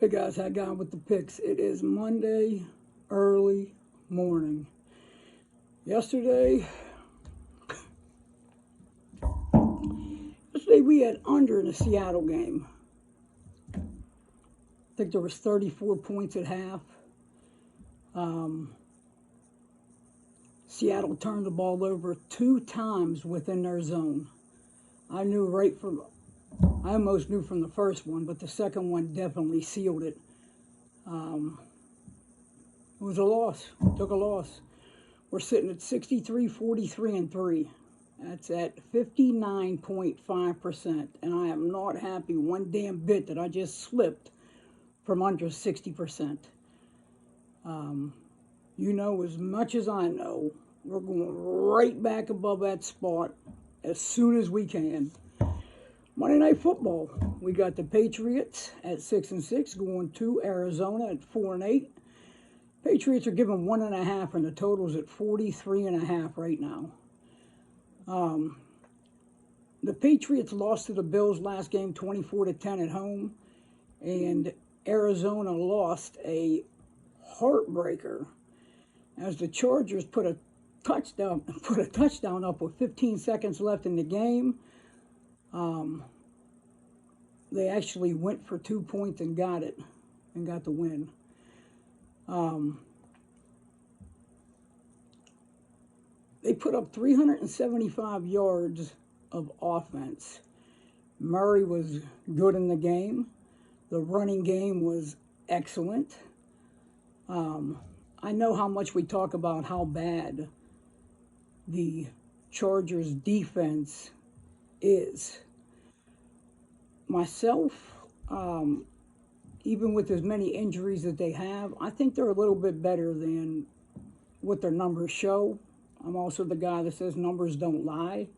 Hey guys, how you going with the picks? It is Monday, early morning. Yesterday we had under in the Seattle game. I think there was 34 points at half. Seattle turned the ball over 2 times within their zone. I almost knew from the first one, but the second one definitely sealed it. It was a loss. Took a loss. We're sitting at 63, 43, and 3. That's at 59.5%. And I am not happy one damn bit that I just slipped from under 60%. You know as much as I know, we're going right back above that spot as soon as we can. Monday Night Football. We got the Patriots at 6-6 going to Arizona at 4-8. Patriots are given 1.5, and the total's at 43.5 right now. The Patriots lost to the Bills last game 24-10 at home, and Arizona lost a heartbreaker as the Chargers put a touchdown up with 15 seconds left in the game. They actually went for 2 points and got it, and got the win. They put up 375 yards of offense. Murray was good in the game. The running game was excellent. I know how much we talk about how bad the Chargers defense is. Myself, even with as many injuries that they have, I think they're a little bit better than what their numbers show. I'm also the guy that says numbers don't lie.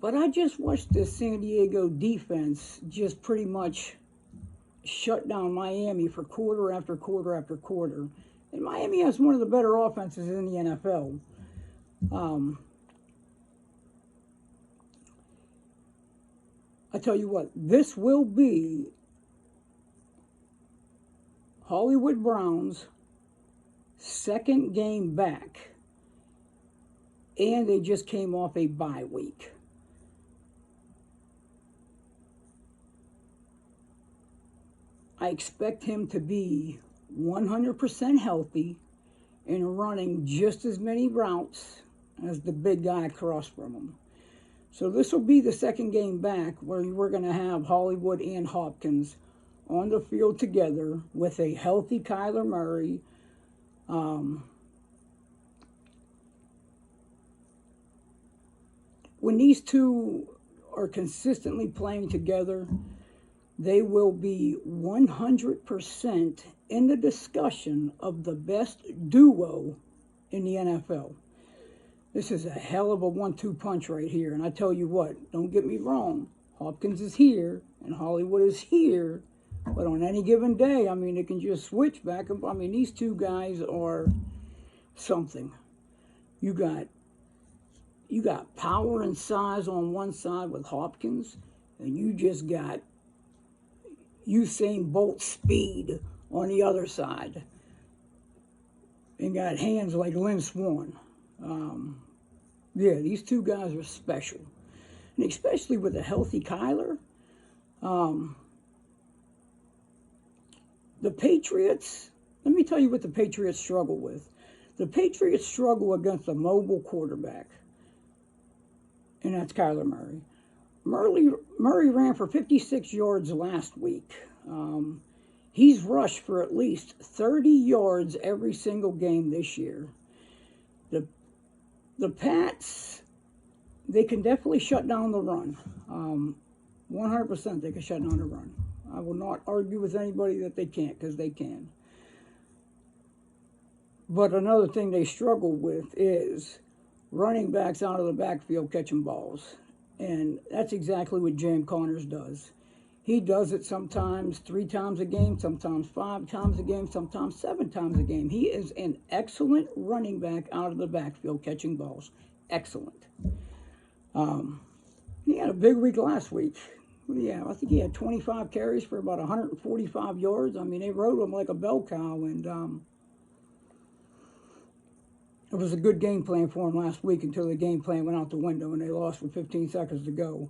But I just watched this San Diego defense just pretty much shut down Miami for quarter after quarter after quarter. And Miami has one of the better offenses in the NFL. I tell you what, this will be Hollywood Brown's second game back. And they just came off a bye week. I expect him to be 100% healthy and running just as many routes as the big guy across from him. So this will be the second game back where we're going to have Hollywood and Hopkins on the field together with a healthy Kyler Murray. When these two are consistently playing together, they will be 100% in the discussion of the best duo in the NFL. This is a hell of a 1-2 punch right here. And I tell you what, don't get me wrong. Hopkins is here and Hollywood is here. But on any given day, I mean, it can just switch back. I mean, these two guys are something. You got power and size on one side with Hopkins, and you just got Usain Bolt speed on the other side, and got hands like Lynn Swann. Yeah, these two guys are special, and especially with a healthy Kyler. The Patriots, let me tell you what the Patriots struggle with. The Patriots struggle against a mobile quarterback, and that's Kyler Murray. Murray ran for 56 yards last week. He's rushed for at least 30 yards every single game this year. The Pats, they can definitely shut down the run. 100% they can shut down the run. I will not argue with anybody that they can't, because they can. But another thing they struggle with is running backs out of the backfield catching balls. And that's exactly what James Connors does. He does it sometimes 3 times a game, sometimes 5 times a game, sometimes 7 times a game. He is an excellent running back out of the backfield catching balls. Excellent. He had a big week last week. Yeah, I think he had 25 carries for about 145 yards. I mean, they rode him like a bell cow, and it was a good game plan for him last week until the game plan went out the window and they lost with 15 seconds to go.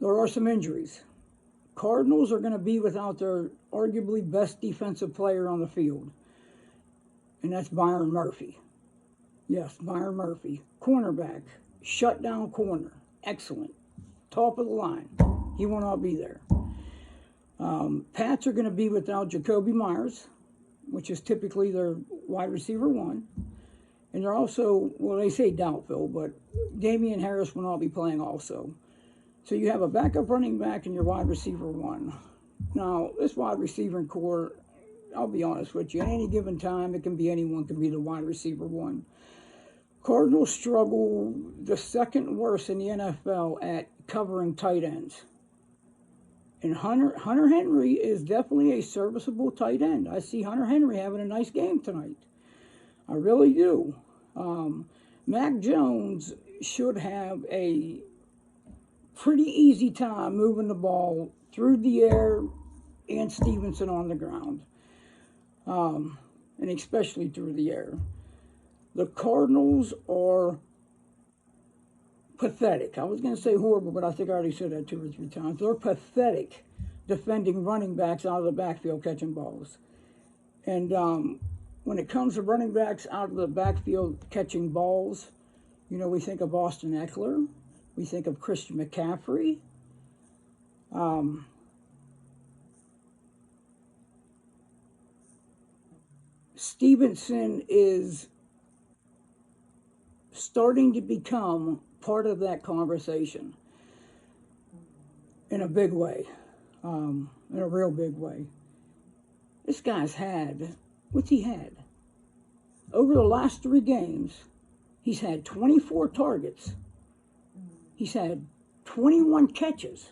There are some injuries. Cardinals are going to be without their arguably best defensive player on the field, and that's Byron Murphy. Yes, Byron Murphy. Cornerback. Shutdown corner. Excellent. Top of the line. He will not be there. Pats are going to be without Jacoby Myers, which is typically their wide receiver one. And they're also, well, they say doubtful, but Damian Harris will not be playing also. So you have a backup running back and your wide receiver one. Now, this wide receiver core, I'll be honest with you, at any given time, it can be anyone can be the wide receiver one. Cardinals struggle the second worst in the NFL at covering tight ends. And Hunter Henry is definitely a serviceable tight end. I see Hunter Henry having a nice game tonight. I really do. Mac Jones should have a pretty easy time moving the ball through the air and Stevenson on the ground, and especially through the air. The Cardinals are pathetic. I was going to say horrible, but I think I already said that 2 or 3 times. They're pathetic defending running backs out of the backfield catching balls. And when it comes to running backs out of the backfield catching balls, you know, we think of Austin Eckler. We think of Christian McCaffrey. Stevenson is starting to become part of that conversation in a big way, in a real big way. This guy's had, what's he had? Over the last 3 games, he's had 24 targets. He's had 21 catches.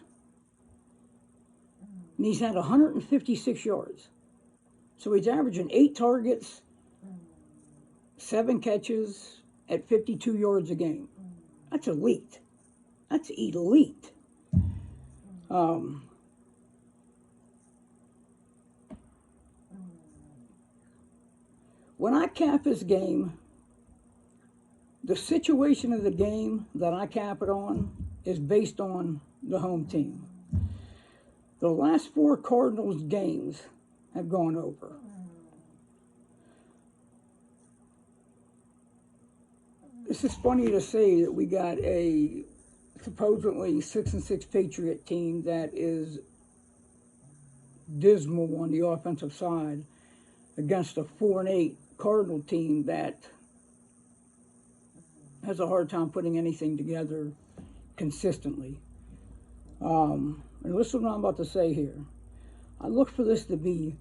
And he's had 156 yards. So he's averaging 8 targets, 7 catches at 52 yards a game. That's elite. That's elite. When I cap this game, the situation of the game that I cap it on is based on the home team. The last 4 Cardinals games have gone over. This is funny to say that we got a supposedly 6-6 Patriot team that is dismal on the offensive side against a 4-8 Cardinal team that has a hard time putting anything together consistently. And listen to what I'm about to say here. I look for this to be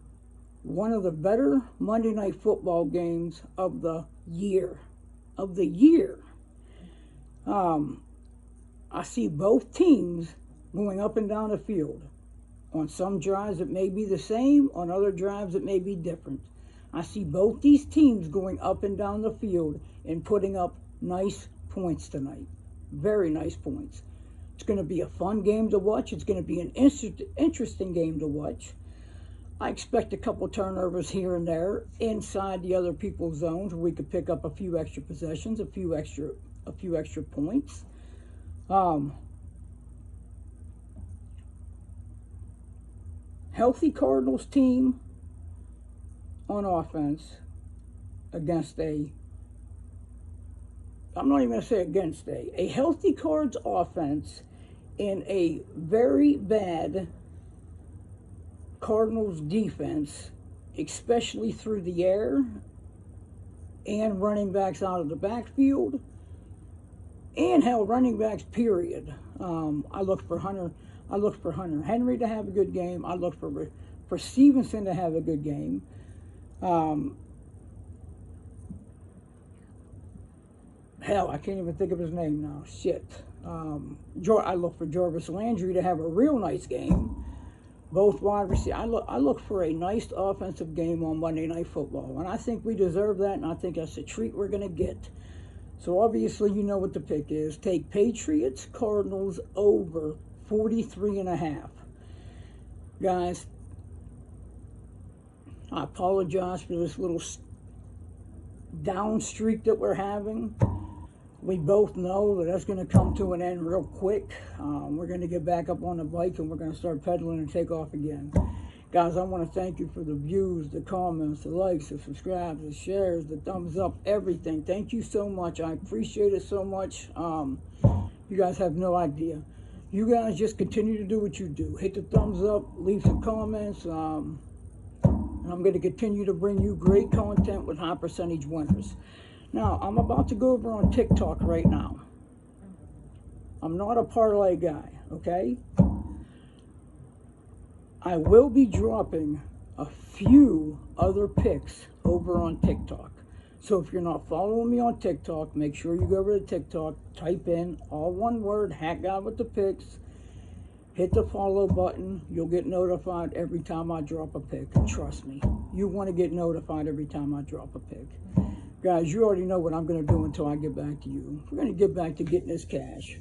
one of the better Monday Night Football games of the year. I see both teams going up and down the field. On some drives it may be the same, on other drives it may be different. I see both these teams going up and down the field and putting up nice points tonight. Very nice points. It's going to be a fun game to watch. It's going to be an interesting game to watch. I expect a couple turnovers here and there inside the other people's zones where we could pick up a few extra possessions, a few extra points. Healthy Cardinals team on offense against I'm not even going to say against a healthy Cards offense in a very bad Cardinals defense, especially through the air and running backs out of the backfield and hell, running backs period. I look for Hunter Henry to have a good game. I look for Stevenson to have a good game. Hell, I can't even think of his name now. Shit. I look for Jarvis Landry to have a real nice game. Both wide receivers. I look for a nice offensive game on Monday Night Football, and I think we deserve that, and I think that's a treat we're going to get. So obviously you know what the pick is. Take Patriots, Cardinals over 43.5. Guys, I apologize for this little down streak that we're having. We both know that that's going to come to an end real quick. We're going to get back up on the bike and we're going to start pedaling and take off again. Guys, I want to thank you for the views, the comments, the likes, the subscribes, the shares, the thumbs up, everything. Thank you so much. I appreciate it so much. You guys have no idea. You guys just continue to do what you do. Hit the thumbs up, leave some comments. And I'm going to continue to bring you great content with high percentage winners. Now, I'm about to go over on TikTok right now. I'm not a parlay guy, okay? I will be dropping a few other picks over on TikTok. So if you're not following me on TikTok, make sure you go over to TikTok, type in all one word, Hat Guy with the Picks, hit the follow button. You'll get notified every time I drop a pick. Trust me, you want to get notified every time I drop a pick. Guys, you already know what I'm going to do until I get back to you. We're going to get back to getting this cash.